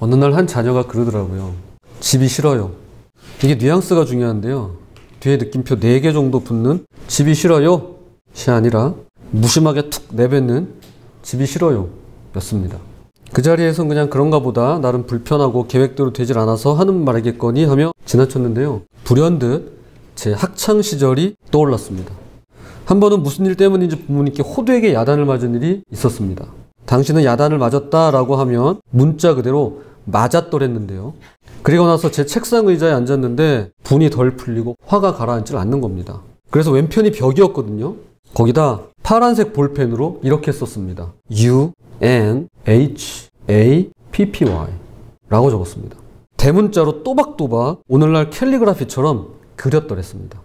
어느 날 한 자녀가 그러더라고요. 집이 싫어요. 이게 뉘앙스가 중요한데요. 뒤에 느낌표 4개 정도 붙는 집이 싫어요 시 아니라 무심하게 툭 내뱉는 집이 싫어요 였습니다. 그 자리에선 그냥 그런가 보다, 나름 불편하고 계획대로 되질 않아서 하는 말이겠거니 하며 지나쳤는데요. 불현듯 제 학창시절이 떠올랐습니다. 한 번은 무슨 일 때문인지 부모님께 호되게 야단을 맞은 일이 있었습니다. 당신은 야단을 맞았다라고 하면 문자 그대로 맞았더랬는데요. 그리고 나서 제 책상 의자에 앉았는데 분이 덜 풀리고 화가 가라앉질 않는 겁니다. 그래서 왼편이 벽이었거든요. 거기다 파란색 볼펜으로 이렇게 썼습니다. UNHAPPY 라고 적었습니다. 대문자로 또박또박 오늘날 캘리그라피처럼 그렸더랬습니다.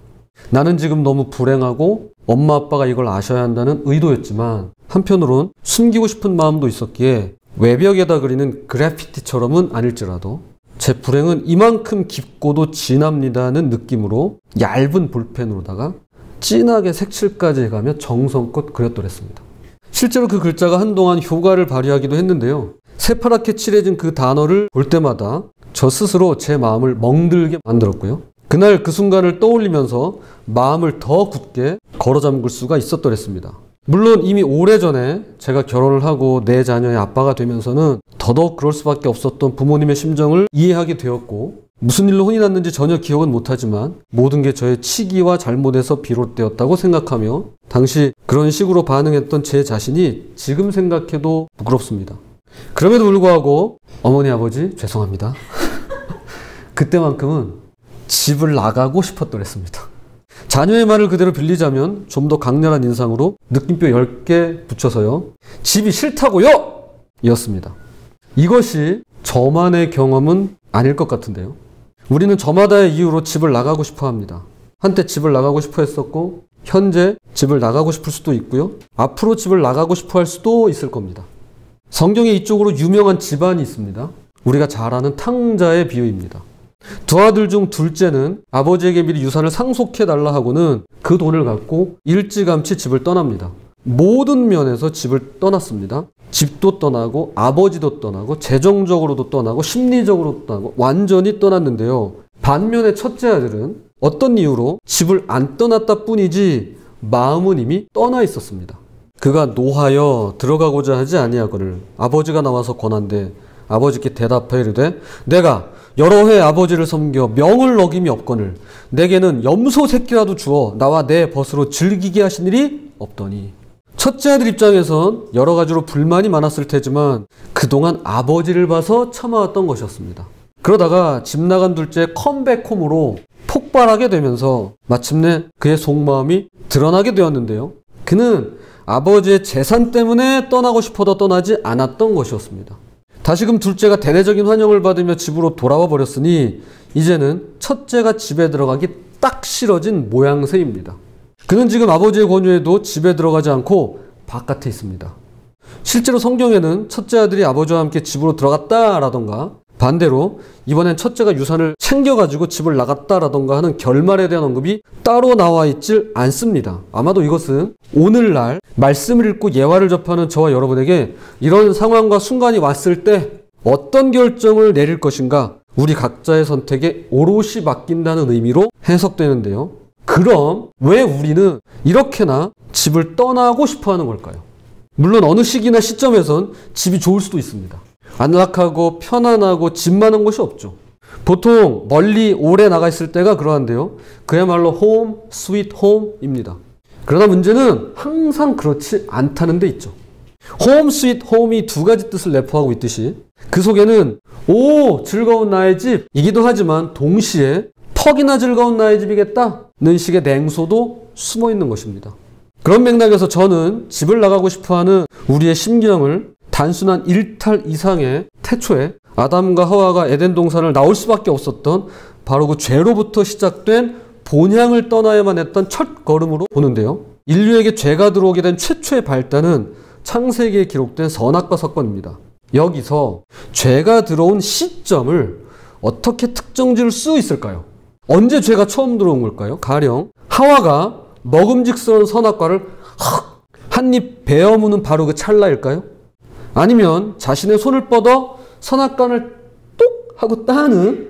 나는 지금 너무 불행하고 엄마 아빠가 이걸 아셔야 한다는 의도였지만 한편으론 숨기고 싶은 마음도 있었기에 외벽에다 그리는 그래피티처럼은 아닐지라도 제 불행은 이만큼 깊고도 진합니다는 느낌으로 얇은 볼펜으로다가 진하게 색칠까지 해가며 정성껏 그렸더랬습니다. 실제로 그 글자가 한동안 효과를 발휘하기도 했는데요. 새파랗게 칠해진 그 단어를 볼 때마다 저 스스로 제 마음을 멍들게 만들었고요. 그날 그 순간을 떠올리면서 마음을 더 굳게 걸어 잠글 수가 있었더랬습니다. 물론 이미 오래전에 제가 결혼을 하고 내 자녀의 아빠가 되면서는 더더욱 그럴 수밖에 없었던 부모님의 심정을 이해하게 되었고, 무슨 일로 혼이 났는지 전혀 기억은 못하지만 모든 게 저의 치기와 잘못에서 비롯되었다고 생각하며 당시 그런 식으로 반응했던 제 자신이 지금 생각해도 부끄럽습니다. 그럼에도 불구하고 어머니 아버지 죄송합니다. 그때만큼은 집을 나가고 싶었더랬습니다. 자녀의 말을 그대로 빌리자면 좀 더 강렬한 인상으로 느낌표 10개 붙여서요. 집이 싫다고요! 이었습니다. 이것이 저만의 경험은 아닐 것 같은데요. 우리는 저마다의 이유로 집을 나가고 싶어 합니다. 한때 집을 나가고 싶어 했었고, 현재 집을 나가고 싶을 수도 있고요. 앞으로 집을 나가고 싶어 할 수도 있을 겁니다. 성경에 이쪽으로 유명한 집안이 있습니다. 우리가 잘 아는 탕자의 비유입니다. 두 아들 중 둘째는 아버지에게 미리 유산을 상속해달라 하고는 그 돈을 갖고 일찌감치 집을 떠납니다. 모든 면에서 집을 떠났습니다. 집도 떠나고 아버지도 떠나고 재정적으로도 떠나고 심리적으로도 떠나고 완전히 떠났는데요. 반면에 첫째 아들은 어떤 이유로 집을 안 떠났다 뿐이지 마음은 이미 떠나 있었습니다. 그가 노하여 들어가고자 하지 아니하거늘 아버지가 나와서 권한대 아버지께 대답하여 이르되 내가 여러 해 아버지를 섬겨 명을 어김이 없거늘 내게는 염소 새끼라도 주어 나와 내 벗으로 즐기게 하신 일이 없더니. 첫째 아들 입장에선 여러 가지로 불만이 많았을 테지만 그동안 아버지를 봐서 참아왔던 것이었습니다. 그러다가 집 나간 둘째 컴백홈으로 폭발하게 되면서 마침내 그의 속마음이 드러나게 되었는데요. 그는 아버지의 재산 때문에 떠나고 싶어도 떠나지 않았던 것이었습니다. 다시금 둘째가 대대적인 환영을 받으며 집으로 돌아와 버렸으니 이제는 첫째가 집에 들어가기 딱 싫어진 모양새입니다. 그는 지금 아버지의 권유에도 집에 들어가지 않고 바깥에 있습니다. 실제로 성경에는 첫째 아들이 아버지와 함께 집으로 들어갔다라던가 반대로 이번엔 첫째가 유산을 챙겨가지고 집을 나갔다라던가 하는 결말에 대한 언급이 따로 나와 있질 않습니다. 아마도 이것은 오늘날 말씀을 읽고 예화를 접하는 저와 여러분에게 이런 상황과 순간이 왔을 때 어떤 결정을 내릴 것인가 우리 각자의 선택에 오롯이 맡긴다는 의미로 해석되는데요. 그럼 왜 우리는 이렇게나 집을 떠나고 싶어 하는 걸까요? 물론 어느 시기나 시점에선 집이 좋을 수도 있습니다. 안락하고 편안하고 집 많은 곳이 없죠. 보통 멀리 오래 나가 있을 때가 그러한데요. 그야말로 홈, 스윗 홈입니다. 그러나 문제는 항상 그렇지 않다는 데 있죠. 홈, 스윗 홈이 두 가지 뜻을 내포하고 있듯이 그 속에는 오, 즐거운 나의 집이기도 하지만 동시에 퍽이나 즐거운 나의 집이겠다는 식의 냉소도 숨어 있는 것입니다. 그런 맥락에서 저는 집을 나가고 싶어하는 우리의 심경을 단순한 일탈 이상의 태초에 아담과 하와가 에덴 동산을 나올 수밖에 없었던 바로 그 죄로부터 시작된 본향을 떠나야만 했던 첫 걸음으로 보는데요. 인류에게 죄가 들어오게 된 최초의 발단은 창세기에 기록된 선악과 사건입니다. 여기서 죄가 들어온 시점을 어떻게 특정 지을 수 있을까요? 언제 죄가 처음 들어온 걸까요? 가령 하와가 먹음직스러운 선악과를 한 입 베어무는 바로 그 찰나일까요? 아니면 자신의 손을 뻗어 선악과를 하고 따는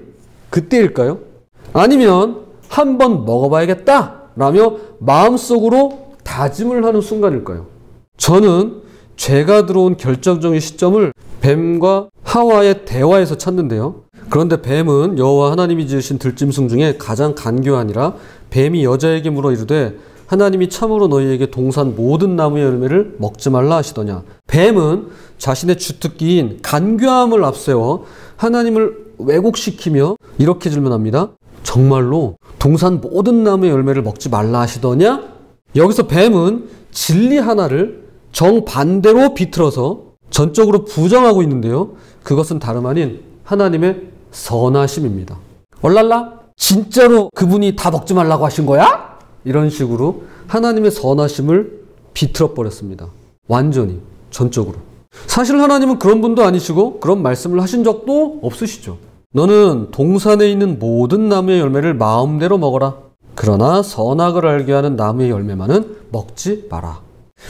그때일까요? 아니면 한번 먹어봐야겠다 라며 마음속으로 다짐을 하는 순간일까요? 저는 죄가 들어온 결정적인 시점을 뱀과 하와의 대화에서 찾는데요. 그런데 뱀은 여호와 하나님이 지으신 들짐승 중에 가장 간교하니라. 뱀이 여자에게 물어 이르되 하나님이 참으로 너희에게 동산 모든 나무의 열매를 먹지 말라 하시더냐. 뱀은 자신의 주특기인 간교함을 앞세워 하나님을 왜곡시키며 이렇게 질문합니다. 정말로 동산 모든 나무의 열매를 먹지 말라 하시더냐? 여기서 뱀은 진리 하나를 정반대로 비틀어서 전적으로 부정하고 있는데요. 그것은 다름 아닌 하나님의 선하심입니다. 얼랄라? 진짜로 그분이 다 먹지 말라고 하신 거야? 이런 식으로 하나님의 선하심을 비틀어 버렸습니다. 완전히, 전적으로. 사실 하나님은 그런 분도 아니시고 그런 말씀을 하신 적도 없으시죠. 너는 동산에 있는 모든 나무의 열매를 마음대로 먹어라. 그러나 선악을 알게 하는 나무의 열매만은 먹지 마라.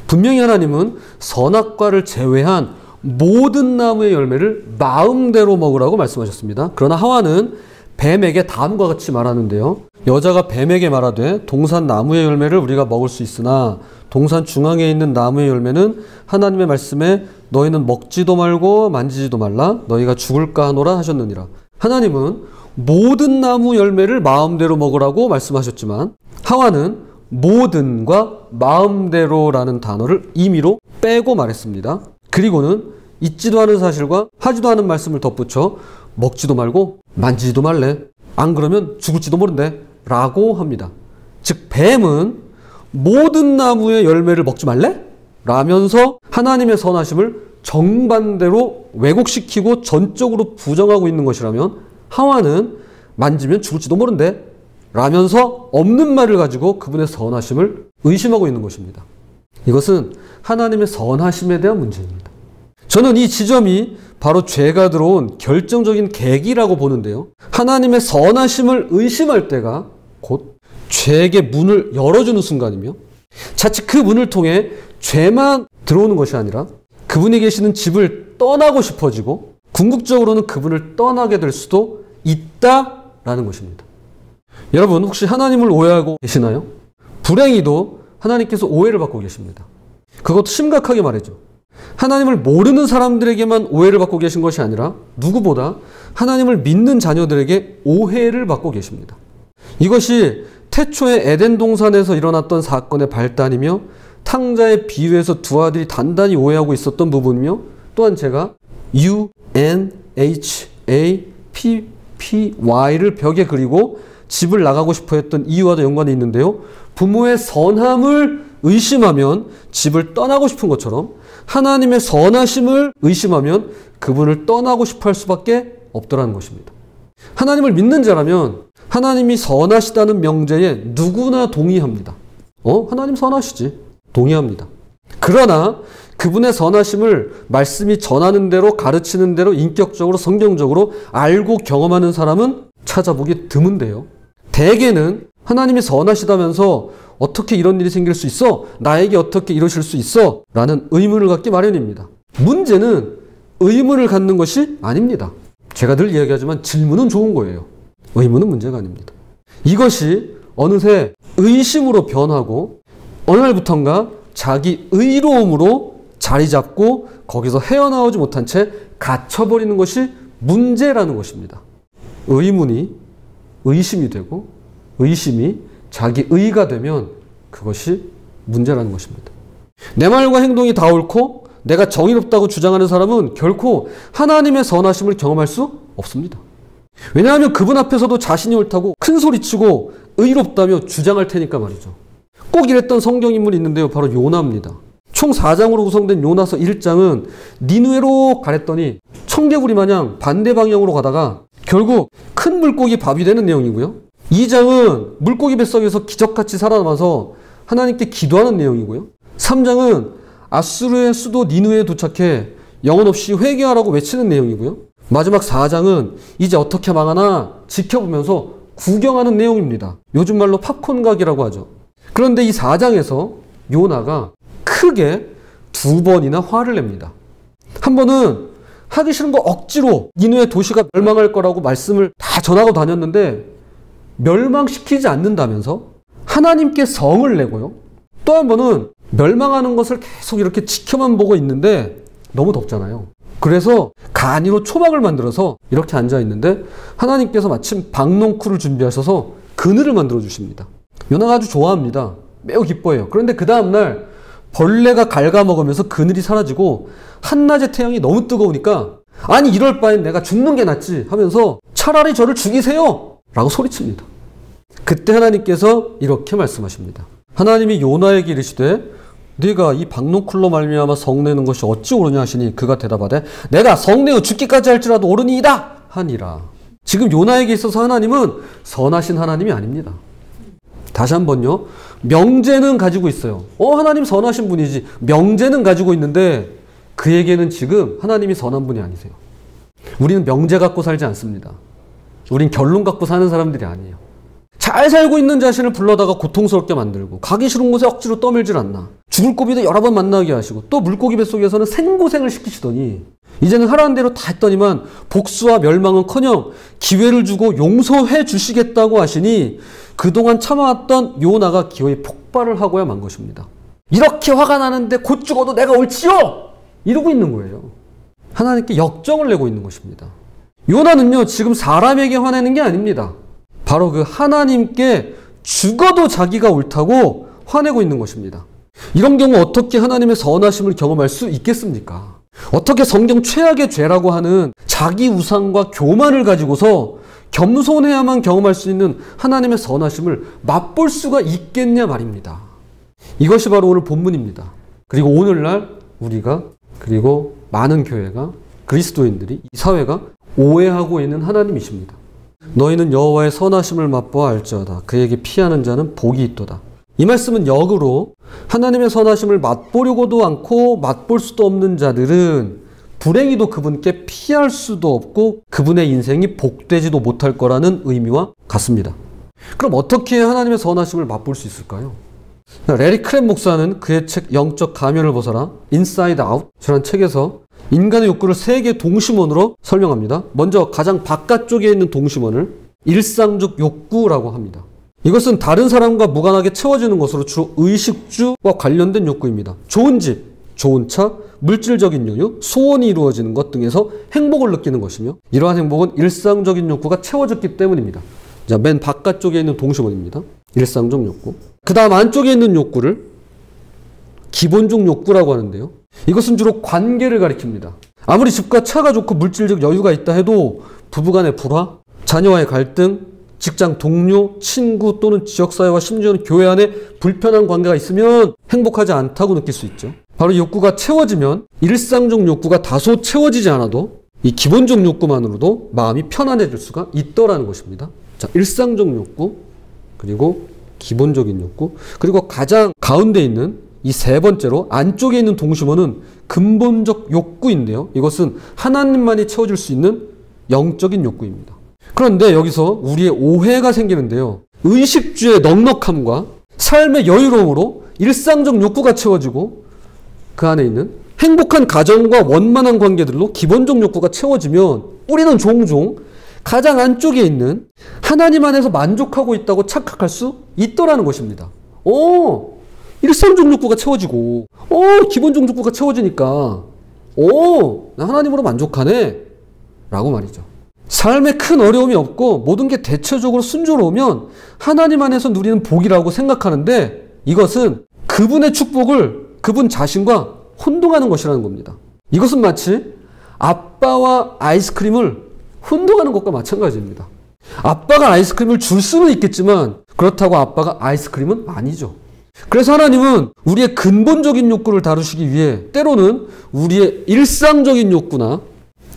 분명히 하나님은 선악과를 제외한 모든 나무의 열매를 마음대로 먹으라고 말씀하셨습니다. 그러나 하와는 뱀에게 다음과 같이 말하는데요. 여자가 뱀에게 말하되 동산 나무의 열매를 우리가 먹을 수 있으나 동산 중앙에 있는 나무의 열매는 하나님의 말씀에 너희는 먹지도 말고 만지지도 말라 너희가 죽을까 하노라 하셨느니라. 하나님은 모든 나무 열매를 마음대로 먹으라고 말씀하셨지만 하와는 모든과 마음대로라는 단어를 임의로 빼고 말했습니다. 그리고는 있지도 않은 사실과 하지도 않은 말씀을 덧붙여 먹지도 말고 만지지도 말래. 안 그러면 죽을지도 모른대. 라고 합니다. 즉 뱀은 모든 나무의 열매를 먹지 말래? 라면서 하나님의 선하심을 정반대로 왜곡시키고 전적으로 부정하고 있는 것이라면 하와는 만지면 죽을지도 모른대. 라면서 없는 말을 가지고 그분의 선하심을 의심하고 있는 것입니다. 이것은 하나님의 선하심에 대한 문제입니다. 저는 이 지점이 바로 죄가 들어온 결정적인 계기라고 보는데요. 하나님의 선하심을 의심할 때가 곧 죄에게 문을 열어주는 순간이며 자칫 그 문을 통해 죄만 들어오는 것이 아니라 그분이 계시는 집을 떠나고 싶어지고 궁극적으로는 그분을 떠나게 될 수도 있다라는 것입니다. 여러분 혹시 하나님을 오해하고 계시나요? 불행히도 하나님께서 오해를 받고 계십니다. 그것도 심각하게 말이죠. 하나님을 모르는 사람들에게만 오해를 받고 계신 것이 아니라 누구보다 하나님을 믿는 자녀들에게 오해를 받고 계십니다. 이것이 태초의 에덴 동산에서 일어났던 사건의 발단이며 탕자의 비유에서 두 아들이 단단히 오해하고 있었던 부분이며 또한 제가 UNHAPPY를 벽에 그리고 집을 나가고 싶어 했던 이유와도 연관이 있는데요. 부모의 선함을 의심하면 집을 떠나고 싶은 것처럼 하나님의 선하심을 의심하면 그분을 떠나고 싶어 할 수밖에 없더라는 것입니다. 하나님을 믿는 자라면 하나님이 선하시다는 명제에 누구나 동의합니다. 하나님 선하시지. 동의합니다. 그러나 그분의 선하심을 말씀이 전하는 대로 가르치는 대로 인격적으로 성경적으로 알고 경험하는 사람은 찾아보기 드문데요. 대개는 하나님이 선하시다면서 어떻게 이런 일이 생길 수 있어? 나에게 어떻게 이러실 수 있어? 라는 의문을 갖기 마련입니다. 문제는 의문을 갖는 것이 아닙니다. 제가 늘 이야기하지만 질문은 좋은 거예요. 의문은 문제가 아닙니다. 이것이 어느새 의심으로 변하고 어느 날부턴가 자기 의로움으로 자리 잡고 거기서 헤어나오지 못한 채 갇혀버리는 것이 문제라는 것입니다. 의문이 의심이 되고 의심이 자기 의가 되면 그것이 문제라는 것입니다. 내 말과 행동이 다 옳고 내가 정의롭다고 주장하는 사람은 결코 하나님의 선하심을 경험할 수 없습니다. 왜냐하면 그분 앞에서도 자신이 옳다고 큰 소리치고 의롭다며 주장할 테니까 말이죠. 꼭 이랬던 성경인물이 있는데요. 바로 요나입니다. 총 4장으로 구성된 요나서 1장은 니느웨로 가랬더니 청개구리 마냥 반대 방향으로 가다가 결국 큰 물고기 밥이 되는 내용이고요. 2장은 물고기 뱃속에서 기적같이 살아남아서 하나님께 기도하는 내용이고요. 3장은 아수르의 수도 니느웨에 도착해 영혼 없이 회개하라고 외치는 내용이고요. 마지막 4장은 이제 어떻게 망하나 지켜보면서 구경하는 내용입니다. 요즘 말로 팝콘 각이라고 하죠. 그런데 이 4장에서 요나가 크게 2번이나 화를 냅니다. 한 번은 하기 싫은 거 억지로 니누의 도시가 멸망할 거라고 말씀을 다 전하고 다녔는데 멸망시키지 않는다면서 하나님께 성을 내고요. 또 한 번은 멸망하는 것을 계속 이렇게 지켜만 보고 있는데 너무 덥잖아요. 그래서 간이로 초막을 만들어서 이렇게 앉아 있는데 하나님께서 마침 박농쿨을 준비하셔서 그늘을 만들어 주십니다. 요나가 아주 좋아합니다. 매우 기뻐해요. 그런데 그 다음날 벌레가 갉아먹으면서 그늘이 사라지고 한낮의 태양이 너무 뜨거우니까 아니 이럴 바엔 내가 죽는 게 낫지 하면서 차라리 저를 죽이세요 라고 소리칩니다. 그때 하나님께서 이렇게 말씀하십니다. 하나님이 요나에게 이르시되 네가 이 박농쿨로 말미암아 성내는 것이 어찌 옳으냐 하시니 그가 대답하되 내가 성내어 죽기까지 할지라도 옳으니이다 하니라. 지금 요나에게 있어서 하나님은 선하신 하나님이 아닙니다. 다시 한번요. 명제는 가지고 있어요. 하나님 선하신 분이지. 명제는 가지고 있는데 그에게는 지금 하나님이 선한 분이 아니세요. 우리는 명제 갖고 살지 않습니다. 우린 결론 갖고 사는 사람들이 아니에요. 잘 살고 있는 자신을 불러다가 고통스럽게 만들고 가기 싫은 곳에 억지로 떠밀질 않나. 죽을 고비도 여러 번 만나게 하시고 또 물고기 뱃속에서는 생고생을 시키시더니 이제는 하라는 대로 다 했더니만 복수와 멸망은커녕 기회를 주고 용서해 주시겠다고 하시니 그동안 참아왔던 요나가 기어이 폭발을 하고야 만 것입니다. 이렇게 화가 나는데 곧 죽어도 내가 옳지요! 이러고 있는 거예요. 하나님께 역정을 내고 있는 것입니다. 요나는요 지금 사람에게 화내는 게 아닙니다. 바로 그 하나님께 죽어도 자기가 옳다고 화내고 있는 것입니다. 이런 경우 어떻게 하나님의 선하심을 경험할 수 있겠습니까? 어떻게 성경 최악의 죄라고 하는 자기 우상과 교만을 가지고서 겸손해야만 경험할 수 있는 하나님의 선하심을 맛볼 수가 있겠냐 말입니다. 이것이 바로 오늘 본문입니다. 그리고 오늘날 우리가 그리고 많은 교회가 그리스도인들이 이 사회가 오해하고 있는 하나님이십니다. 너희는 여호와의 선하심을 맛보아 알지어다. 그에게 피하는 자는 복이 있도다. 이 말씀은 역으로 하나님의 선하심을 맛보려고도 않고 맛볼 수도 없는 자들은 불행히도 그분께 피할 수도 없고 그분의 인생이 복되지도 못할 거라는 의미와 같습니다. 그럼 어떻게 하나님의 선하심을 맛볼 수 있을까요? 레리 크랩 목사는 그의 책 영적 가면을 벗어라 인사이드 아웃 이라는 책에서 인간의 욕구를 3개 동심원으로 설명합니다. 먼저 가장 바깥쪽에 있는 동심원을 일상적 욕구라고 합니다. 이것은 다른 사람과 무관하게 채워지는 것으로 주로 의식주와 관련된 욕구입니다. 좋은 집, 좋은 차, 물질적인 여유, 소원이 이루어지는 것 등에서 행복을 느끼는 것이며 이러한 행복은 일상적인 욕구가 채워졌기 때문입니다. 자, 맨 바깥쪽에 있는 동심원입니다. 일상적 욕구. 그 다음 안쪽에 있는 욕구를 기본적 욕구라고 하는데요. 이것은 주로 관계를 가리킵니다. 아무리 집과 차가 좋고 물질적 여유가 있다 해도 부부간의 불화, 자녀와의 갈등, 직장 동료, 친구 또는 지역사회와 심지어는 교회 안에 불편한 관계가 있으면 행복하지 않다고 느낄 수 있죠. 바로 욕구가 채워지면 일상적 욕구가 다소 채워지지 않아도 이 기본적 욕구만으로도 마음이 편안해질 수가 있더라는 것입니다. 자, 일상적 욕구, 그리고 기본적인 욕구, 그리고 가장 가운데 있는 이 3번째로 안쪽에 있는 동심원은 근본적 욕구인데요. 이것은 하나님만이 채워줄 수 있는 영적인 욕구입니다. 그런데 여기서 우리의 오해가 생기는데요. 의식주의 넉넉함과 삶의 여유로움으로 일상적 욕구가 채워지고 그 안에 있는 행복한 가정과 원만한 관계들로 기본적 욕구가 채워지면 우리는 종종 가장 안쪽에 있는 하나님 안에서 만족하고 있다고 착각할 수 있더라는 것입니다. 일상적 욕구가 채워지고 기본적 욕구가 채워지니까 나 하나님으로 만족하네 라고 말이죠. 삶에 큰 어려움이 없고 모든 게 대체적으로 순조로우면 하나님 안에서 누리는 복이라고 생각하는데 이것은 그분의 축복을 그분 자신과 혼동하는 것이라는 겁니다. 이것은 마치 아빠와 아이스크림을 혼동하는 것과 마찬가지입니다. 아빠가 아이스크림을 줄 수는 있겠지만 그렇다고 아빠가 아이스크림은 아니죠. 그래서 하나님은 우리의 근본적인 욕구를 다루시기 위해 때로는 우리의 일상적인 욕구나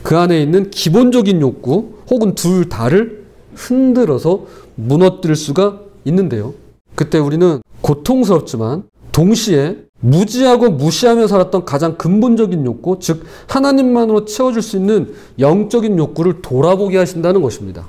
그 안에 있는 기본적인 욕구 혹은 둘 다를 흔들어서 무너뜨릴 수가 있는데요. 그때 우리는 고통스럽지만 동시에 무지하고 무시하며 살았던 가장 근본적인 욕구, 즉 하나님만으로 채워줄 수 있는 영적인 욕구를 돌아보게 하신다는 것입니다.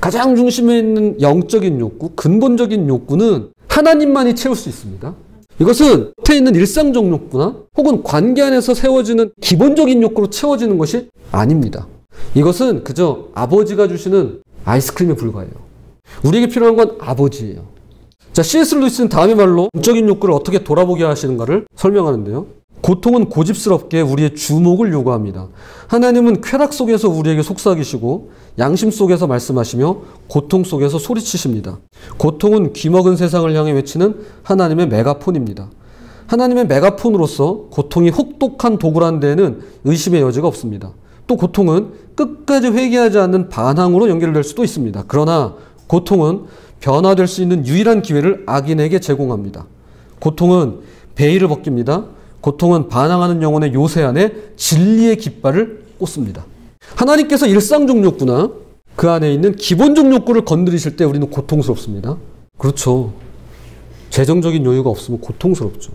가장 중심에 있는 영적인 욕구, 근본적인 욕구는 하나님만이 채울 수 있습니다. 이것은 겉에 있는 일상적 욕구나 혹은 관계 안에서 세워지는 기본적인 욕구로 채워지는 것이 아닙니다. 이것은 그저 아버지가 주시는 아이스크림에 불과해요. 우리에게 필요한 건 아버지예요. 자, C.S. 루이스는 다음의 말로 영적인 욕구를 어떻게 돌아보게 하시는가를 설명하는데요. 고통은 고집스럽게 우리의 주목을 요구합니다. 하나님은 쾌락 속에서 우리에게 속삭이시고 양심 속에서 말씀하시며 고통 속에서 소리치십니다. 고통은 귀먹은 세상을 향해 외치는 하나님의 메가폰입니다. 하나님의 메가폰으로서 고통이 혹독한 도구라는 데에는 의심의 여지가 없습니다. 또 고통은 끝까지 회개하지 않는 반항으로 연결될 수도 있습니다. 그러나 고통은 변화될 수 있는 유일한 기회를 악인에게 제공합니다. 고통은 베일을 벗깁니다. 고통은 반항하는 영혼의 요새 안에 진리의 깃발을 꽂습니다. 하나님께서 일상적 욕구나 그 안에 있는 기본적 욕구를 건드리실 때 우리는 고통스럽습니다. 그렇죠. 재정적인 여유가 없으면 고통스럽죠.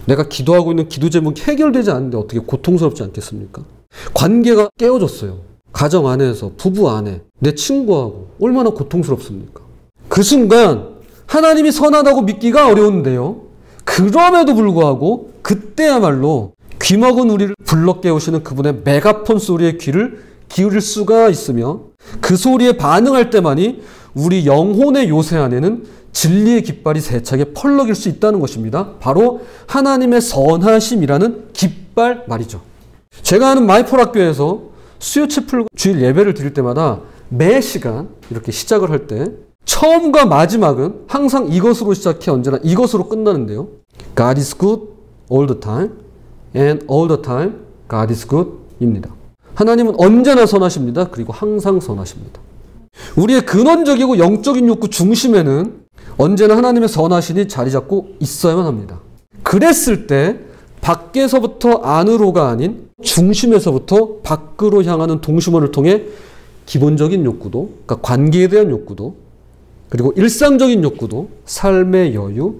내가 기도하고 있는 기도 제목이 해결되지 않는데 어떻게 고통스럽지 않겠습니까? 관계가 깨어졌어요. 가정 안에서, 부부 안에, 내 친구하고 얼마나 고통스럽습니까? 그 순간 하나님이 선하다고 믿기가 어려운데요. 그럼에도 불구하고 그때야말로 귀먹은 우리를 불러 깨우시는 그분의 메가폰 소리에 귀를 기울일 수가 있으며 그 소리에 반응할 때만이 우리 영혼의 요새 안에는 진리의 깃발이 세차게 펄럭일 수 있다는 것입니다. 바로 하나님의 선하심이라는 깃발 말이죠. 제가 아는 마이폴 학교에서 수요 채플과 주일 예배를 드릴 때마다 매 시간 이렇게 시작을 할 때 처음과 마지막은 항상 이것으로 시작해 언제나 이것으로 끝나는데요. God is good all the time and all the time God is good 입니다. 하나님은 언제나 선하십니다. 그리고 항상 선하십니다. 우리의 근원적이고 영적인 욕구 중심에는 언제나 하나님의 선하심이 자리 잡고 있어야만 합니다. 그랬을 때 밖에서부터 안으로가 아닌 중심에서부터 밖으로 향하는 동심원을 통해 기본적인 욕구도, 그러니까 관계에 대한 욕구도, 그리고 일상적인 욕구도, 삶의 여유,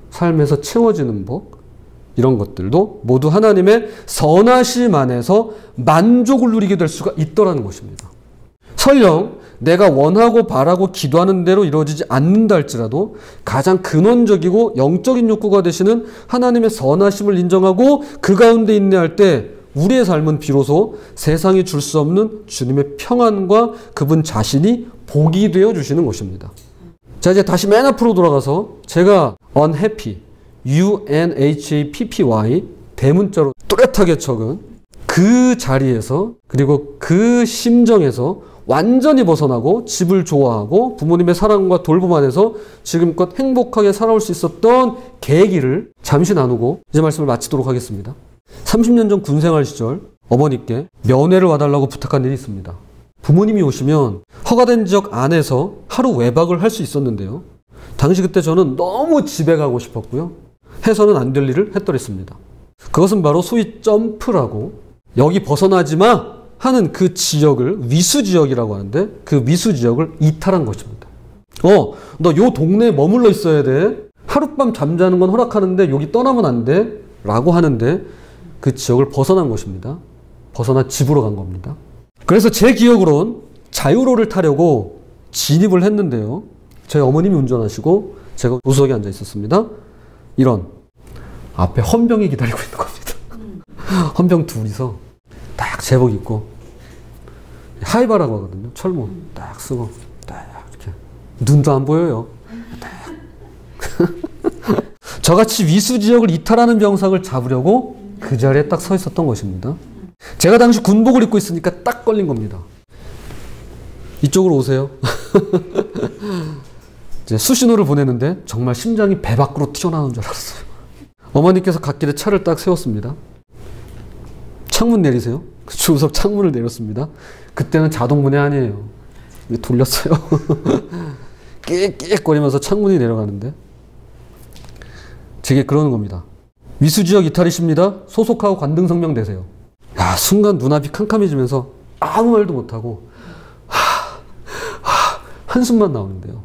삶에서 채워지는 복, 이런 것들도 모두 하나님의 선하심 안에서 만족을 누리게 될 수가 있더라는 것입니다. 설령 내가 원하고 바라고 기도하는 대로 이루어지지 않는다 할지라도 가장 근원적이고 영적인 욕구가 되시는 하나님의 선하심을 인정하고 그 가운데 인내할 때 우리의 삶은 비로소 세상이 줄 수 없는 주님의 평안과 그분 자신이 복이 되어 주시는 것입니다. 자, 이제 다시 맨 앞으로 돌아가서 제가 unhappy, unhappy 대문자로 뚜렷하게 적은 그 자리에서 그리고 그 심정에서 완전히 벗어나고 집을 좋아하고 부모님의 사랑과 돌봄 안에서 지금껏 행복하게 살아올 수 있었던 계기를 잠시 나누고 이제 말씀을 마치도록 하겠습니다. 30년 전 군생활 시절 어머니께 면회를 와달라고 부탁한 일이 있습니다. 부모님이 오시면 허가된 지역 안에서 하루 외박을 할 수 있었는데요. 당시 그때 저는 너무 집에 가고 싶었고요. 해서는 안 될 일을 했더랬습니다. 그것은 바로 소위 점프라고 여기 벗어나지 마 하는 그 지역을 위수지역이라고 하는데 그 위수지역을 이탈한 것입니다. 너 요 동네에 머물러 있어야 돼. 하룻밤 잠자는 건 허락하는데 여기 떠나면 안 돼. 라고 하는데 그 지역을 벗어난 것입니다. 벗어나 집으로 간 겁니다. 그래서 제 기억으론 자유로를 타려고 진입을 했는데요. 저희 어머님이 운전하시고 제가 조수석에 앉아 있었습니다. 이런 앞에 헌병이 기다리고 있는 겁니다. 헌병 둘이서 딱 제복 입고 하이바라고 하거든요. 철문 딱 쓰고 딱 이렇게 눈도 안 보여요. 딱 저같이 위수지역을 이탈하는 병상을 잡으려고 그 자리에 딱 서 있었던 것입니다. 제가 당시 군복을 입고 있으니까 딱 걸린 겁니다. 이쪽으로 오세요. 이제 수신호를 보내는데 정말 심장이 배 밖으로 튀어나오는 줄 알았어요. 어머니께서 갓길에 차를 딱 세웠습니다. 창문 내리세요. 주석 창문을 내렸습니다. 그때는 자동문이 아니에요. 돌렸어요. 끽끽거리면서 창문이 내려가는데 제게 그러는 겁니다. 위수지역 이탈이십니다. 소속하고 관등성명 되세요. 야, 순간 눈앞이 캄캄해지면서 아무 말도 못하고 한숨만 나오는데요.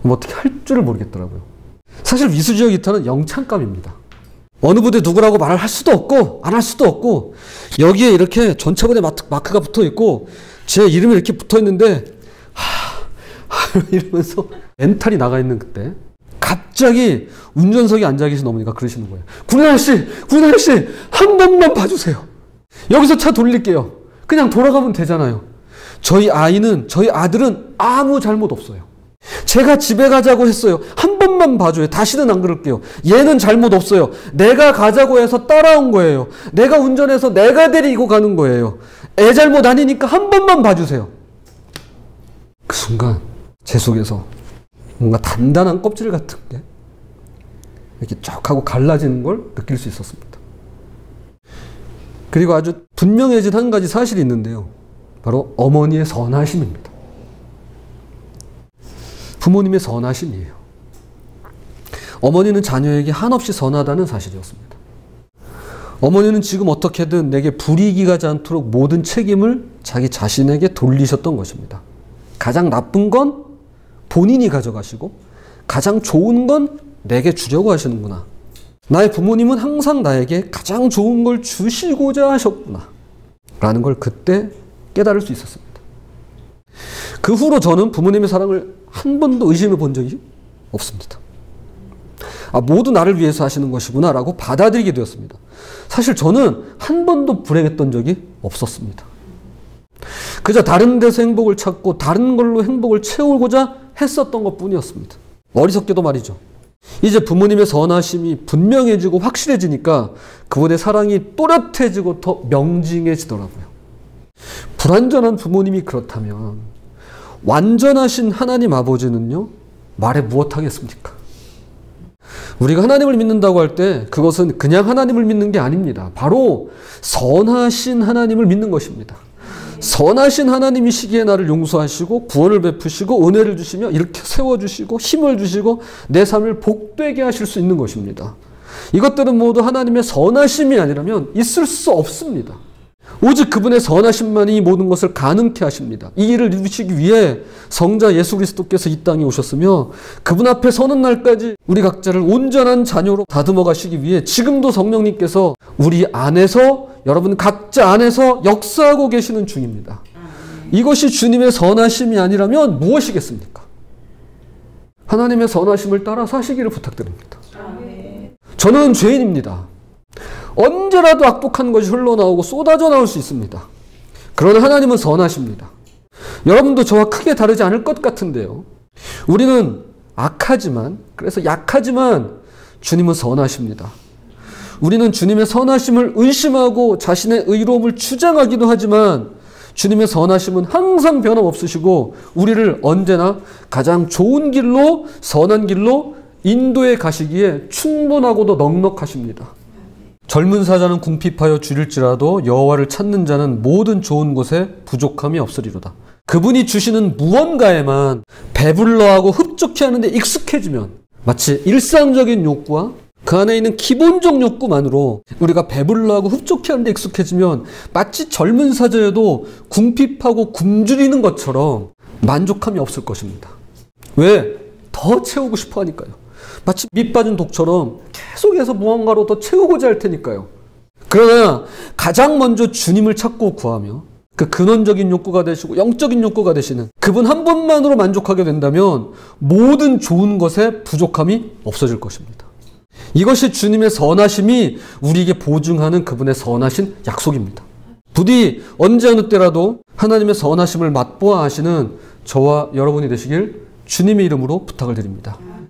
뭐 어떻게 할 줄을 모르겠더라고요. 사실 위수지역 이탈은 영창감입니다. 어느 부대 누구라고 말을 할 수도 없고 안 할 수도 없고 여기에 이렇게 전차부대 마크가 붙어 있고 제 이름이 이렇게 붙어 있는데 이러면서 멘탈이 나가 있는 그때 갑자기 운전석에 앉아 계신 어머니가 그러시는 거예요. 군인 아저씨, 군인 아저씨, 한 번만 봐주세요. 여기서 차 돌릴게요. 그냥 돌아가면 되잖아요. 저희 아들은 아무 잘못 없어요. 제가 집에 가자고 했어요. 한 번만 봐줘요. 다시는 안 그럴게요. 얘는 잘못 없어요. 내가 가자고 해서 따라온 거예요. 내가 운전해서 내가 데리고 가는 거예요. 애 잘못 아니니까 한 번만 봐주세요. 그 순간 제 속에서 뭔가 단단한 껍질 같은 게 이렇게 쫙 하고 갈라지는 걸 느낄 수 있었습니다. 그리고 아주 분명해진 한 가지 사실이 있는데요. 바로 어머니의 선하심입니다. 부모님의 선하심이에요. 어머니는 자녀에게 한없이 선하다는 사실이었습니다. 어머니는 지금 어떻게든 내게 불이익이 가지 않도록 모든 책임을 자기 자신에게 돌리셨던 것입니다. 가장 나쁜 건 본인이 가져가시고 가장 좋은 건 내게 주려고 하시는구나. 나의 부모님은 항상 나에게 가장 좋은 걸 주시고자 하셨구나. 라는 걸 그때 깨달을 수 있었습니다. 그 후로 저는 부모님의 사랑을 한 번도 의심해 본 적이 없습니다. 모두 나를 위해서 하시는 것이구나 라고 받아들이게 되었습니다. 사실 저는 한 번도 불행했던 적이 없었습니다. 그저 다른 데서 행복을 찾고 다른 걸로 행복을 채우고자 했었던 것 뿐이었습니다. 어리석게도 말이죠. 이제 부모님의 선하심이 분명해지고 확실해지니까 그분의 사랑이 또렷해지고 더 명징해지더라고요. 불완전한 부모님이 그렇다면 완전하신 하나님 아버지는요, 말해 무엇하겠습니까? 우리가 하나님을 믿는다고 할 때 그것은 그냥 하나님을 믿는 게 아닙니다. 바로 선하신 하나님을 믿는 것입니다. 선하신 하나님이시기에 나를 용서하시고 구원을 베푸시고 은혜를 주시며 이렇게 세워주시고 힘을 주시고 내 삶을 복되게 하실 수 있는 것입니다. 이것들은 모두 하나님의 선하심이 아니라면 있을 수 없습니다. 오직 그분의 선하심만이 이 모든 것을 가능케 하십니다. 이 일을 이루시기 위해 성자 예수 그리스도께서 이 땅에 오셨으며 그분 앞에 서는 날까지 우리 각자를 온전한 자녀로 다듬어 가시기 위해 지금도 성령님께서 우리 안에서, 여러분 각자 안에서 역사하고 계시는 중입니다. 이것이 주님의 선하심이 아니라면 무엇이겠습니까? 하나님의 선하심을 따라 사시기를 부탁드립니다. 저는 죄인입니다. 언제라도 악독한 것이 흘러나오고 쏟아져 나올 수 있습니다. 그러나 하나님은 선하십니다. 여러분도 저와 크게 다르지 않을 것 같은데요. 우리는 악하지만, 그래서 약하지만 주님은 선하십니다. 우리는 주님의 선하심을 의심하고 자신의 의로움을 주장하기도 하지만 주님의 선하심은 항상 변함없으시고 우리를 언제나 가장 좋은 길로, 선한 길로 인도해 가시기에 충분하고도 넉넉하십니다. 젊은 사자는 궁핍하여 줄일지라도 여호와를 찾는 자는 모든 좋은 곳에 부족함이 없으리로다. 그분이 주시는 무언가에만 배불러하고 흡족해 하는데 익숙해지면 마치 일상적인 욕구와 그 안에 있는 기본적 욕구만으로 우리가 배불러하고 흡족해 하는데 익숙해지면 마치 젊은 사자여도 궁핍하고 굶주리는 것처럼 만족함이 없을 것입니다. 왜? 더 채우고 싶어 하니까요. 마치 밑 빠진 독처럼 계속해서 무언가로 더 채우고자 할 테니까요. 그러나 가장 먼저 주님을 찾고 구하며 그 근원적인 욕구가 되시고 영적인 욕구가 되시는 그분 한 분만으로 만족하게 된다면 모든 좋은 것에 부족함이 없어질 것입니다. 이것이 주님의 선하심이 우리에게 보증하는 그분의 선하신 약속입니다. 부디 언제 어느 때라도 하나님의 선하심을 맛보아 하시는 저와 여러분이 되시길 주님의 이름으로 부탁을 드립니다.